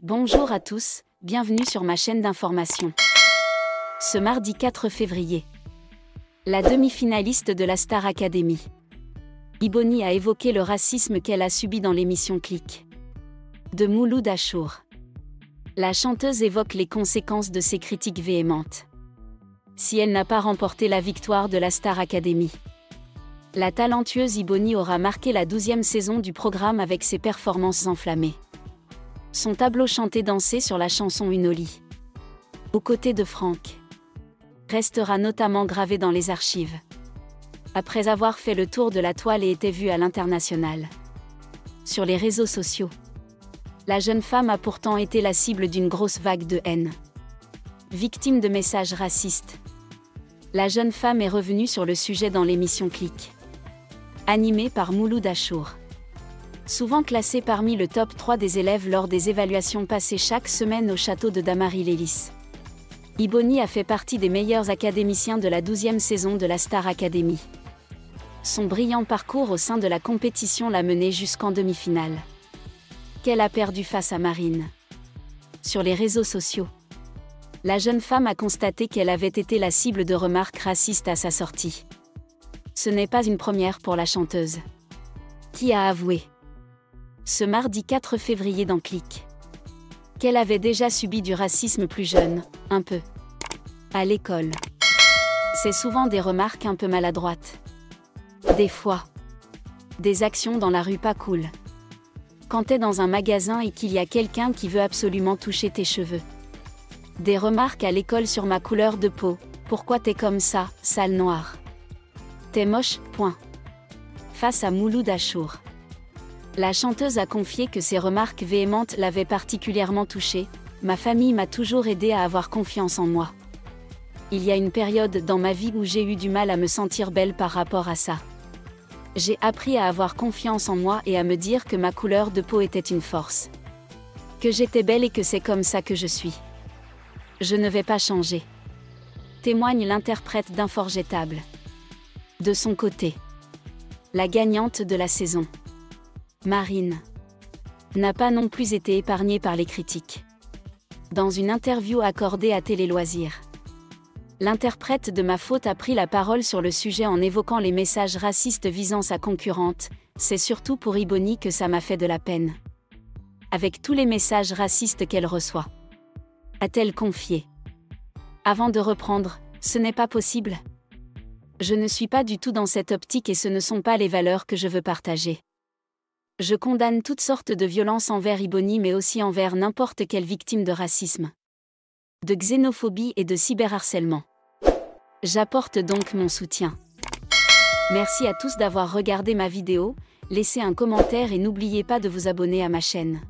Bonjour à tous, bienvenue sur ma chaîne d'information. Ce mardi 4 février, la demi-finaliste de la Star Academy, Iboni a évoqué le racisme qu'elle a subi dans l'émission Click de Mouloud Achour. La chanteuse évoque les conséquences de ses critiques véhémentes. Si elle n'a pas remporté la victoire de la Star Academy, la talentueuse Iboni aura marqué la 12e saison du programme avec ses performances enflammées. Son tableau chanté-dansé sur la chanson Unoli, aux côtés de Franck, restera notamment gravé dans les archives. Après avoir fait le tour de la toile et été vue à l'international. Sur les réseaux sociaux, la jeune femme a pourtant été la cible d'une grosse vague de haine. Victime de messages racistes, la jeune femme est revenue sur le sujet dans l'émission Click, animée par Mouloud Achour. Souvent classée parmi le top 3 des élèves lors des évaluations passées chaque semaine au château de Damary-Lélis, Iboni a fait partie des meilleurs académiciens de la 12e saison de la Star Academy. Son brillant parcours au sein de la compétition l'a menée jusqu'en demi-finale, qu'elle a perdue face à Marine. Sur les réseaux sociaux, la jeune femme a constaté qu'elle avait été la cible de remarques racistes à sa sortie. Ce n'est pas une première pour la chanteuse, qui a avoué, ce mardi 4 février dans Click, qu'elle avait déjà subi du racisme plus jeune, un peu, à l'école. C'est souvent des remarques un peu maladroites. Des fois, des actions dans la rue pas cool. Quand t'es dans un magasin et qu'il y a quelqu'un qui veut absolument toucher tes cheveux. Des remarques à l'école sur ma couleur de peau, pourquoi t'es comme ça, sale noire. T'es moche, point. Face à Mouloud Achour, la chanteuse a confié que ces remarques véhémentes l'avaient particulièrement touchée. Ma famille m'a toujours aidée à avoir confiance en moi. Il y a une période dans ma vie où j'ai eu du mal à me sentir belle par rapport à ça. J'ai appris à avoir confiance en moi et à me dire que ma couleur de peau était une force. Que j'étais belle et que c'est comme ça que je suis. Je ne vais pas changer. Témoigne l'interprète d'Inforgettable. De son côté, la gagnante de la saison, Marine, n'a pas non plus été épargnée par les critiques. Dans une interview accordée à Télé Loisirs, l'interprète de Ma Faute a pris la parole sur le sujet en évoquant les messages racistes visant sa concurrente. C'est surtout pour Iboni que ça m'a fait de la peine. Avec tous les messages racistes qu'elle reçoit, a-t-elle confié. Avant de reprendre, ce n'est pas possible. Je ne suis pas du tout dans cette optique et ce ne sont pas les valeurs que je veux partager. Je condamne toutes sortes de violences envers Iboni mais aussi envers n'importe quelle victime de racisme, de xénophobie et de cyberharcèlement. J'apporte donc mon soutien. Merci à tous d'avoir regardé ma vidéo, laissez un commentaire et n'oubliez pas de vous abonner à ma chaîne.